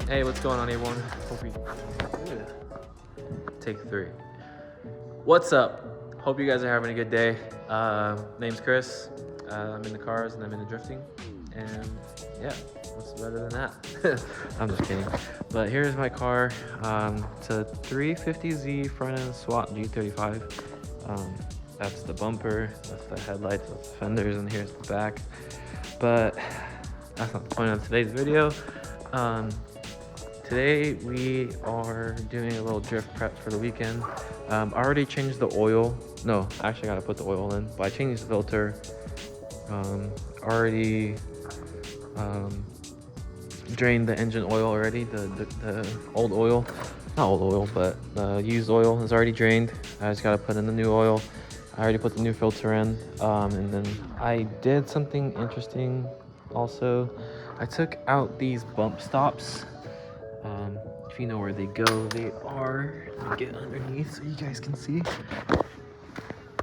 Hey, what's going on, everyone? Hope we take 3. What's up? Hope you guys are having a good day. Name's Chris. I'm in the cars and I'm in the drifting, and yeah, what's better than that? I'm just kidding. But here's my car. It's a 350Z front end SWAT G35. That's the bumper. That's the headlights. That's the fenders, and here's the back. But that's not the point of today's video. Today we are doing a little drift prep for the weekend. I already changed the oil. No, actually I gotta put the oil in, but I changed the filter. Already drained the engine oil already. The old oil, not old oil, but the used oil is already drained. I just gotta put in the new oil. I already put the new filter in, and then I did something interesting also. I took out these bump stops. If you know where they go, they are, let me get underneath so you guys can see.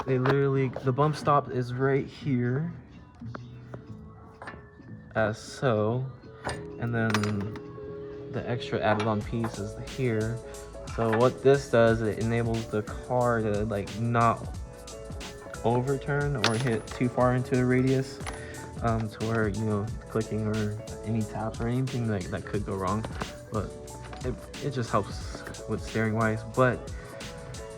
They literally, the bump stop is right here, as so, and then the extra added on piece is here. So what this does, it enables the car to like not overturn or hit too far into the radius, to where, you know, clicking or any taps or anything that could go wrong. But it just helps with steering wise. But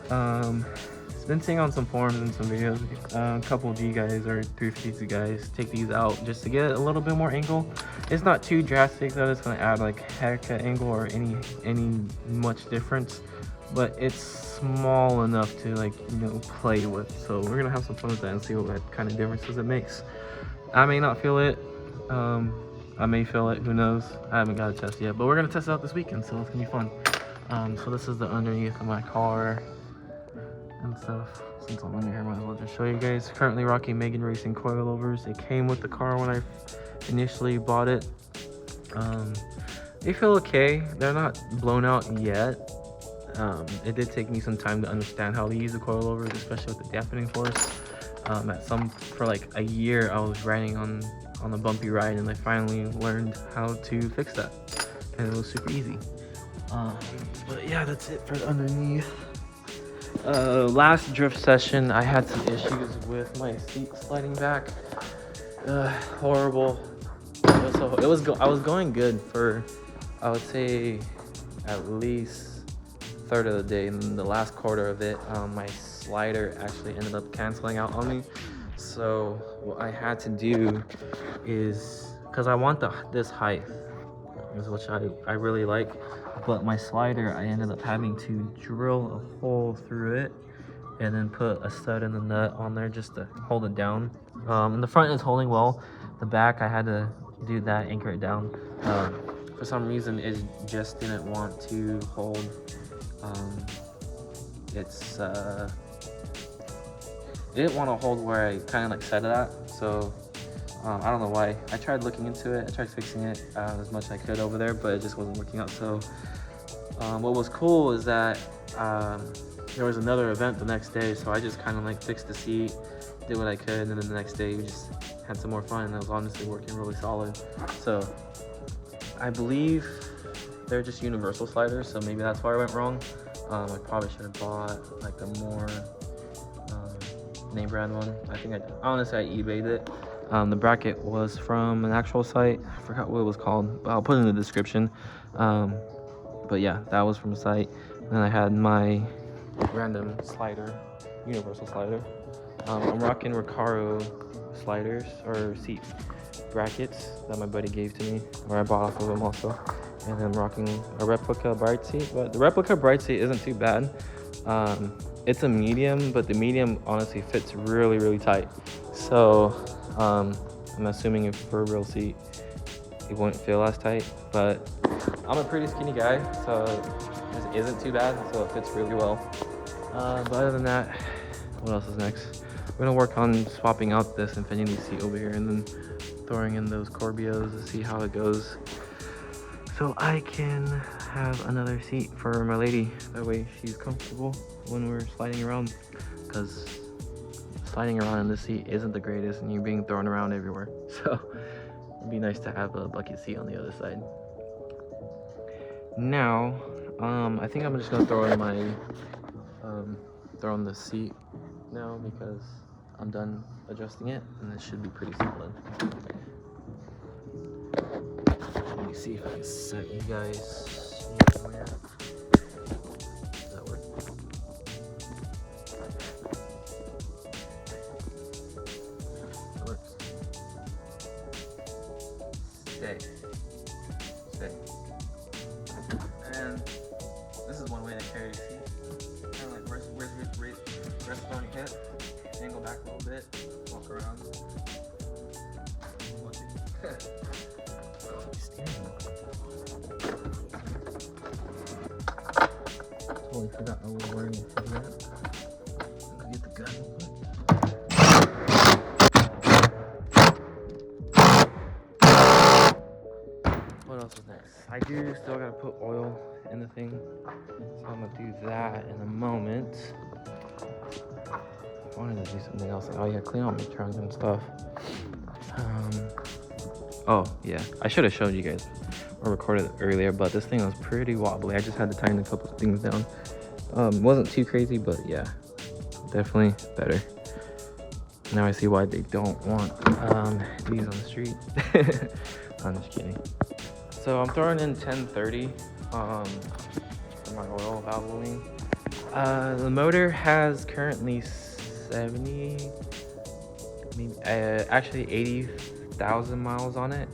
it's been seeing on some forums and some videos, a couple G guys or 350 guys take these out just to get a little bit more angle. It's not too drastic that it's going to add like haircut angle or any much difference, but it's small enough to, like, you know, play with. So we're gonna have some fun with that and see what kind of differences it makes. I may not feel it, I may feel it, who knows. I haven't got a test yet, but we're gonna test it out this weekend, so it's gonna be fun. So this is the underneath of my car and stuff. Since I'm under here, might as well just show you guys. Currently rocking Megan Racing coilovers. It came with the car when I initially bought it. They feel okay. They're not blown out yet. It did take me some time to understand how to use the coilovers, especially with the dampening force. For like a year, I was riding on a bumpy ride, and I finally learned how to fix that, and it was super easy. But yeah, that's it for the underneath. Last drift session, I had some issues with my seat sliding back. Horrible. I was going good for, I would say, at least third of the day, and then the last quarter of it, my slider actually ended up canceling out on me. So what I had to do is, because I want this height, which I really like, but my slider, I ended up having to drill a hole through it and then put a stud in the nut on there just to hold it down. And the front is holding well. The back, I had to do that, anchor it down. For some reason, it just didn't want to hold. It didn't want to hold where I kind of like set it at, so I don't know why. I tried looking into it, I tried fixing it as much as I could over there, but it just wasn't working out. So what was cool is that there was another event the next day, so I just kind of like fixed the seat, did what I could, and then the next day we just had some more fun, and it was honestly working really solid. So I believe they're just universal sliders, so maybe that's why I went wrong. I probably should have bought like a more name brand one. I think honestly I eBayed it. The bracket was from an actual site. I forgot what it was called, but I'll put it in the description. But yeah, that was from the site. And then I had my random slider, universal slider. I'm rocking Recaro sliders or seat brackets that my buddy gave to me, or I bought off of him also. And I'm rocking a replica Bright seat, but the replica Bright seat isn't too bad. It's a medium, but the medium honestly fits really, really tight. So I'm assuming if for a real seat, it won't feel as tight. But I'm a pretty skinny guy, so it isn't too bad. So it fits really well. But other than that, what else is next? We're gonna work on swapping out this Infinity seat over here, and then throwing in those Corbios to see how it goes, so I can have another seat for my lady. That way she's comfortable when we're sliding around, because sliding around in this seat isn't the greatest and you're being thrown around everywhere. So it'd be nice to have a bucket seat on the other side. Now, I think I'm just gonna throw in my, throw in the seat now because I'm done adjusting it, and this should be pretty solid. Let me see if I can set you guys somewhere. Does that work? That works. Stay. And this is one way to carry your seat. Kind of like rest on your hip, angle back a little bit, walk around. Totally forgot I was wearing a helmet. Go get the gun real quick. What else is next? I do still gotta put oil in the thing, so I'm gonna do that in a moment. I wanted to do something else. Oh yeah, clean out my trunk and stuff. Oh yeah, I should have showed you guys or recorded it earlier, but this thing was pretty wobbly. I just had to tighten a couple of things down. Wasn't too crazy, but yeah, definitely better. Now I see why they don't want these on the street. I'm just kidding. So I'm throwing in 1030 for my oil valvoing. The motor has currently 70, actually 80,000 miles on it.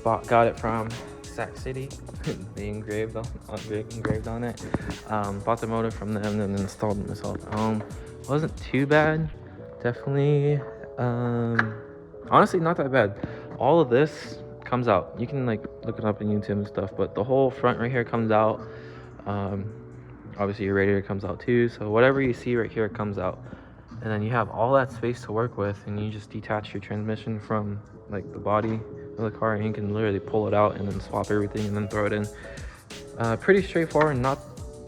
Got it from Sac City. They engraved on it. Bought the motor from them and then installed it myself at home. Wasn't too bad. Definitely, honestly, not that bad. All of this comes out. You can like look it up on YouTube and stuff, but the whole front right here comes out. Obviously your radiator comes out too, so whatever you see right here comes out, and then you have all that space to work with, and you just detach your transmission from like the body of the car, and you can literally pull it out and then swap everything and then throw it in. Pretty straightforward, not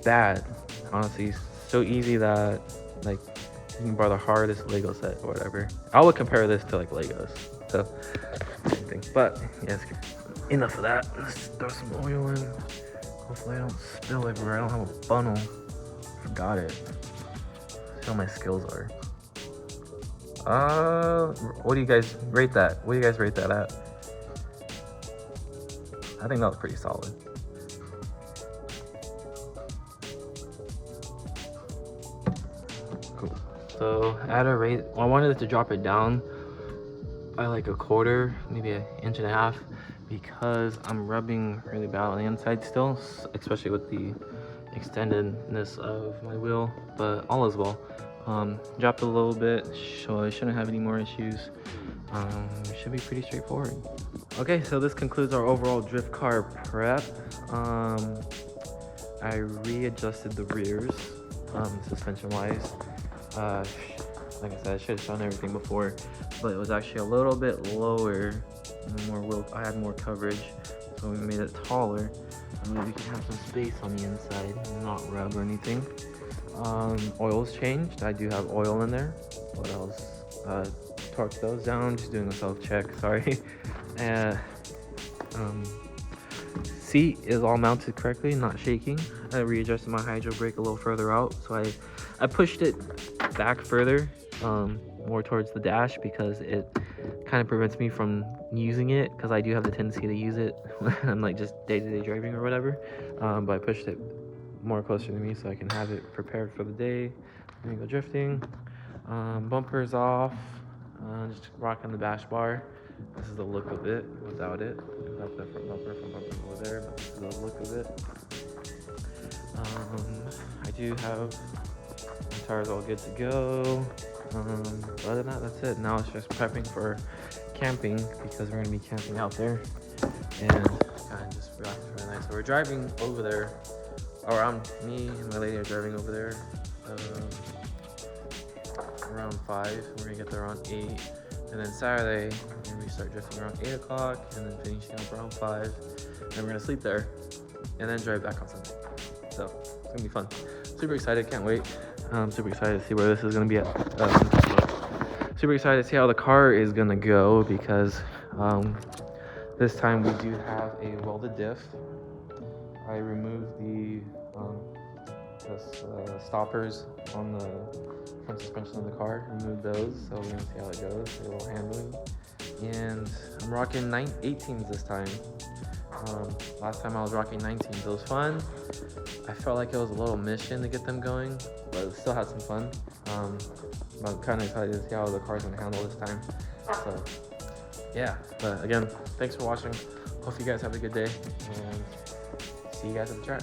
bad, honestly. So easy that like you can buy the hardest Lego set or whatever. I would compare this to like Legos, so same thing. But yes, enough of that. Let's throw some oil in. Hopefully I don't spill everywhere. I don't have a funnel. Forgot it. That's how my skills are. What do you guys rate that? What do you guys rate that at? I think that was pretty solid. Cool. So at a rate, I wanted to drop it down by like a quarter, maybe an inch and a half, because I'm rubbing really bad on the inside still, especially with the extendedness of my wheel, but all is well. Dropped a little bit, so I shouldn't have any more issues. It should be pretty straightforward. Okay, so this concludes our overall drift car prep. I readjusted the rears, suspension wise. Like I said, I should have shown everything before, but it was actually a little bit lower, more wheel. I had more coverage, so we made it taller. And we can have some space on the inside, not rub or anything. Oil's changed. I do have oil in there. What else? Torqued those down. Just doing a self check. Sorry. And seat is all mounted correctly, not shaking. I readjusted my hydro brake a little further out, so I pushed it back further, more towards the dash, because it kind of prevents me from using it, because I do have the tendency to use it when I'm like just day-to-day driving or whatever. But I pushed it more closer to me so I can have it prepared for the day when we go drifting. Bumpers off, just rocking the bash bar. This is the look of it without it. Without the front bumper over there, but this is the look of it. I do have my tires all good to go. Other than that, that's it. Now it's just prepping for camping, because we're gonna be camping out there, and kind of just relax really nice. So we're driving over there, or me and my lady are driving over there around 5. We're gonna get there around 8, and then Saturday we're gonna start drifting around 8 o'clock, and then finishing up around 5, and we're gonna sleep there, and then drive back on Sunday. So it's gonna be fun. Super excited, can't wait. Super excited to see where this is gonna be at. Super excited to see how the car is gonna go, because this time we do have a welded diff. I removed the stoppers on the front suspension of the car. Removed those, so we're gonna see how it goes. A little handling, and I'm rocking 18s this time. Last time I was rocking 19s. It was fun. I felt like it was a little mission to get them going, but it still had some fun. I'm kind of excited to see how the car's gonna handle this time. So yeah, but again, thanks for watching. Hope you guys have a good day, and see you guys at the track.